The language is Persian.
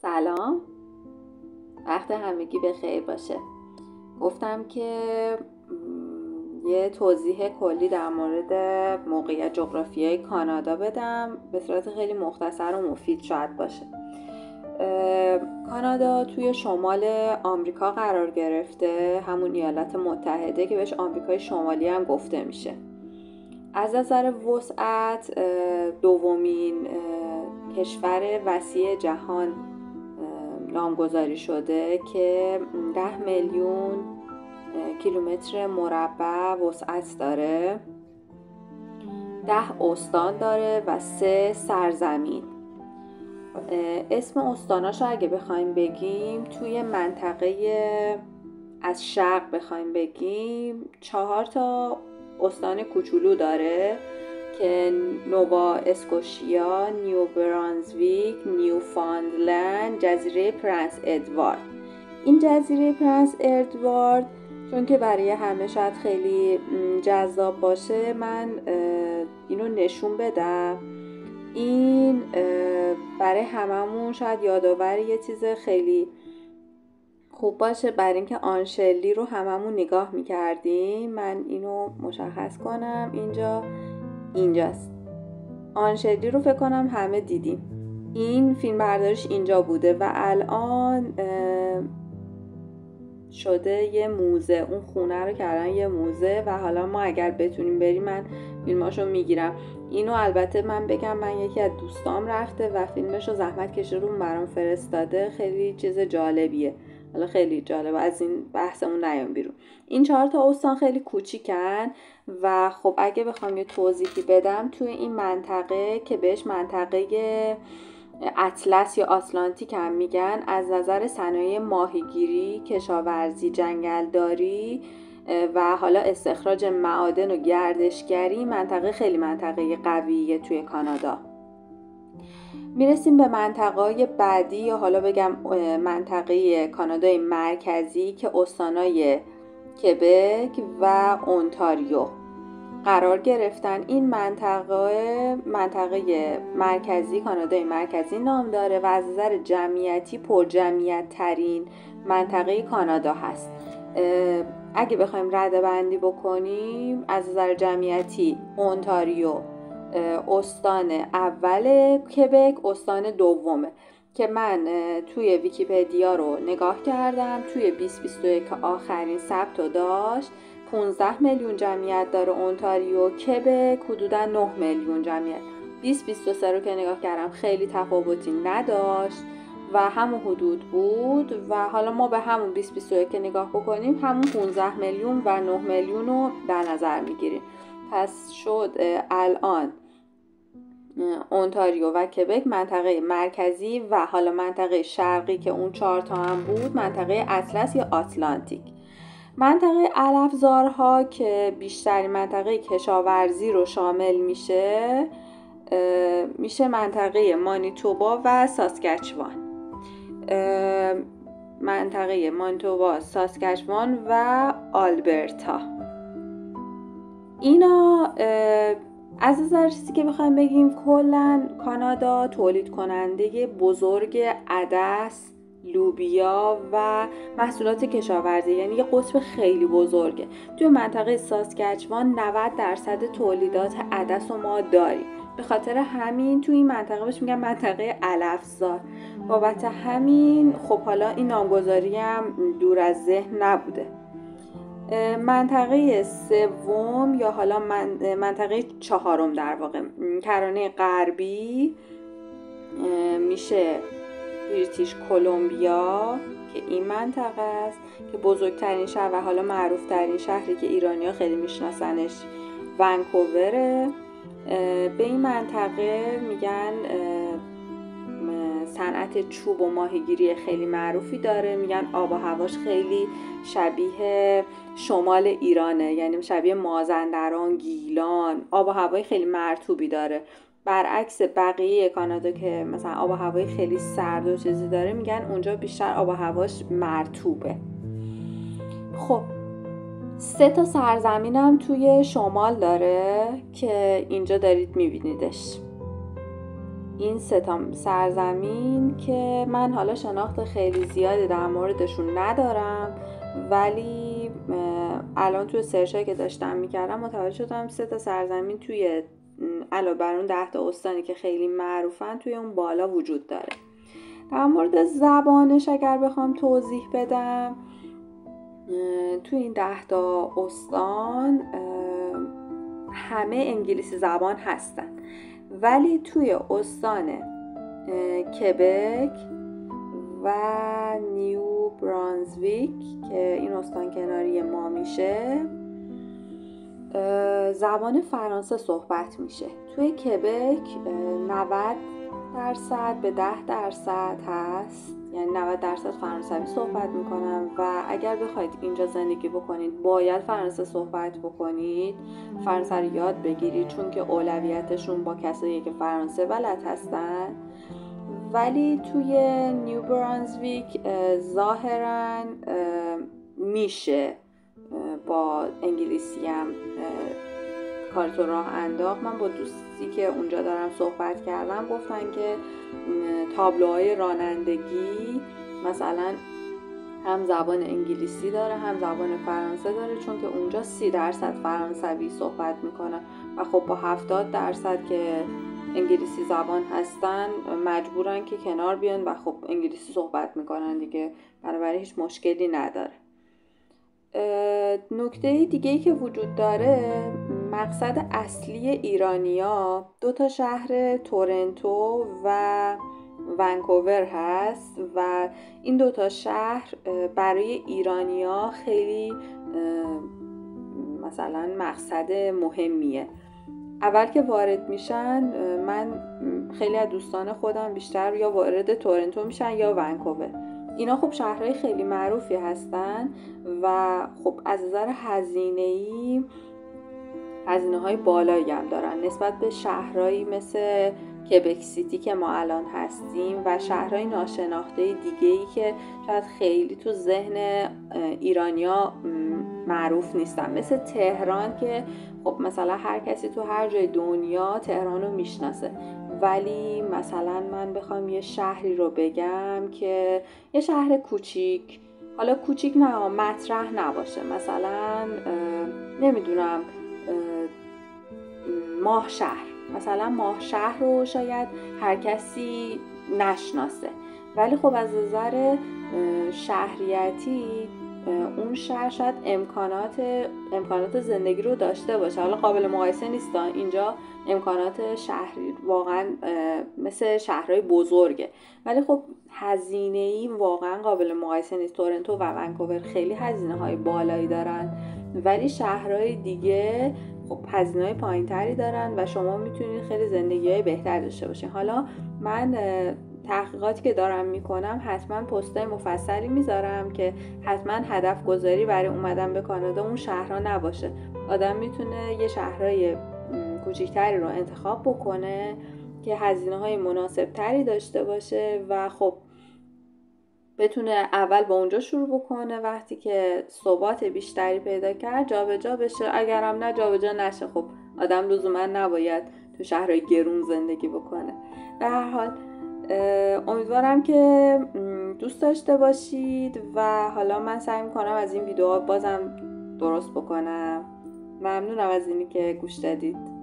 سلام، وقت همگی بخیر باشه. گفتم که یه توضیح کلی در مورد موقعیت جغرافیایی کانادا بدم به صورت خیلی مختصر و مفید شاید باشه. کانادا توی شمال آمریکا قرار گرفته، همون ایالات متحده که بهش آمریکای شمالی هم گفته میشه. از نظر وسعت دومین کشور وسیع جهان نامگذاری شده که 10 میلیون کیلومتر مربع وسعت داره، 10 استان داره و 3 سرزمین. اسم استاناشو اگه بخوایم بگیم، توی منطقه از شرق بخوایم بگیم 4 تا استان کوچولو داره که نووا اسکوشیا، نیو برانزویک، نیوفاندلند، جزیره پرنس ادوارد. این جزیره پرنس ادوارد چون که برای همه شاید خیلی جذاب باشه، من اینو نشون بدم. این برای هممون شاید یادآور یه چیز خیلی خوب باشه، برای اینکه آنشلی رو هممون نگاه میکردیم. من اینو مشخص کنم، اینجاست. آنشلی رو فکر کنم همه دیدیم. این فیلم برداریش اینجا بوده و الان شده یه موزه. اون خونه رو کردن یه موزه و حالا ما اگر بتونیم بریم من فیلماشو میگیرم. اینو البته من بگم، من یکی از دوستام رفته و فیلمشو زحمت کشیده رو برام فرستاده. خیلی چیز جالبیه. حالا خیلی جالبه، از این بحثمون نیام بیرون. این 4 تا استان خیلی کوچیکن و خب اگه بخوام یه توضیحی بدم، توی این منطقه که بهش منطقه اطلس یا آتلانتیک هم میگن، از نظر صنایع ماهیگیری، کشاورزی، جنگلداری و حالا استخراج معادن و گردشگری منطقه خیلی منطقه قویه توی کانادا. میرسیم به منطقه‌های بعدی یا حالا بگم منطقه کانادای مرکزی که استانای کبک و اونتاریو قرار گرفتن. این منطقه مرکزی، کانادای مرکزی نام داره و از نظر جمعیتی پرجمعیت ترین منطقه کانادا هست. اگه بخوایم رده‌بندی بکنیم، از نظر جمعیتی اونتاریو استان اول، کبک استان دومه که من توی ویکی‌پدیا رو نگاه کردم. توی 2021 که آخرین ثبت رو داشت 15 میلیون جمعیت داره اونتاریو، کبک حدودا 9 میلیون جمعیت. 2023 رو که نگاه کردم خیلی تفاوتی نداشت و همون حدود بود و حالا ما به همون 2021 که نگاه بکنیم همون 15 میلیون و 9 میلیون رو در نظر میگیریم. پس شد الان اونتاریو و کبک منطقه مرکزی و حالا منطقه شرقی که اون 4 تا هم بود منطقه اطلس یا آتلانتیک. منطقه علفزارها که بیشترین منطقه کشاورزی رو شامل میشه منطقه مانیتوبا و ساسکچوان. منطقه مانیتوبا، ساسکچوان و آلبرتا. اینا از نظر چیزی که بخوایم بگیم، کلا کانادا تولید کننده بزرگ عدس، لوبیا و محصولات کشاورزی، یعنی یه قطب خیلی بزرگه. توی منطقه ساسکچوان 90% تولیدات عدس رو ما داریم. به خاطر همین توی این منطقه بهش میگن منطقه علفزار. بابت همین خب حالا این نامگذاری هم دور از ذهن نبوده. منطقه سوم یا حالا منطقه 4 در واقع، کرانه غربی میشه بریتیش کلمبیا که این منطقه است که بزرگترین شهر و حالا معروف ترین شهری که ایرانی‌ها خیلی میشناسنش ونکووره. به این منطقه میگن صنعت چوب و ماهیگیری خیلی معروفی داره. میگن آب و هواش خیلی شبیه شمال ایرانه، یعنی شبیه مازندران، گیلان. آب و هوای خیلی مرطوبی داره، برعکس بقیه کانادا که مثلا آب و هوای خیلی سرد و چیزی داره. میگن اونجا بیشتر آب و هواش مرطوبه. خب 3 تا سرزمینم توی شمال داره که اینجا دارید میبینیدش. این 3 سرزمین که من حالا شناخت خیلی زیادی در موردشون ندارم، ولی الان توی سرچایی که داشتم میکردم متوجه شدم 3 سرزمین توی علاوه بر اون 10 استانی که خیلی معروفن توی اون بالا وجود داره. در مورد زبانش اگر بخوام توضیح بدم، توی این 10 استان همه انگلیسی زبان هستن، ولی توی استان کبک و نیو برانزویک که این استان کناری ما میشه زبان فرانسه صحبت میشه. توی کبک 90% به 10% هست، یعنی 90% فرانسوی صحبت میکنن و اگر بخواید اینجا زندگی بکنید باید فرانسه صحبت بکنید، فرانسه رو یاد بگیرید، چون که اولویتشون با کسایی که فرانسه بلد هستن. ولی توی نیو برانزویک ظاهراً میشه با انگلیسی هم کارتو راه انداخت. من با دوستی که اونجا دارم صحبت کردم گفتن که تابلوهای رانندگی مثلا هم زبان انگلیسی داره هم زبان فرانسه داره، چون که اونجا 30% فرانسوی صحبت میکنن و خب با 70% که انگلیسی زبان هستن مجبورن که کنار بیان و خب انگلیسی صحبت میکنن دیگه، بنابراین هیچ مشکلی نداره. نکته دیگه‌ای که وجود داره، مقصد اصلی ایرانیا 2 شهر تورنتو و ونکوور هست و این 2 شهر برای ایرانیا خیلی مثلا مقصد مهمیه. اول که وارد میشن، من خیلی از دوستان خودم بیشتر یا وارد تورنتو میشن یا ونکوور. اینا خب شهرهای خیلی معروفی هستن و خب از نظر هزینه‌های بالایی هم دارن نسبت به شهرهایی مثل کبک سیتی که ما الان هستیم و شهرهای ناشناخته دیگه‌ای که شاید خیلی تو ذهن ایرانیا معروف نیستن، مثل تهران که خب مثلا هر کسی تو هر جای دنیا تهران رو میشناسه. ولی مثلا من بخوام یه شهری رو بگم که یه شهر کوچیک، حالا کوچیک نه مطرح نباشه، مثلا نمیدونم ماهشهر، مثلا ماهشهر رو شاید هر کسی نشناسه، ولی خب از نظر شهریتی اون شهر شاید امکانات زندگی رو داشته باشه. حالا قابل مقایسه نیست، اینجا امکانات شهری واقعا مثل شهرهای بزرگه، ولی خب هزینه‌ای واقعا قابل مقایسه نیست. تورنتو و ونکوور خیلی هزینه‌های بالایی دارن، ولی شهرهای دیگه خب هزینه‌های پایین‌تری دارن و شما میتونید خیلی زندگی‌های بهتر داشته باشین. حالا من تحقیقاتی که دارم میکنم حتما پستای مفصلی میذارم که حتما هدف گذاری برای اومدن به کانادا اون شهرها نباشه. آدم میتونه یه شهرهای کوچیکتری رو انتخاب بکنه که هزینه‌های مناسبتری داشته باشه و خب بتونه اول با اونجا شروع بکنه، وقتی که ثبات بیشتری پیدا کرد جابجا بشه، اگرم نه جابجا نشه. خب آدم لزوما نباید تو شهرهای گرون زندگی بکنه. به هر حال امیدوارم که دوست داشته باشید و حالا من سعی میکنم از این ویدیوها بازم درست بکنم. ممنونم از اینی که گوش دادید.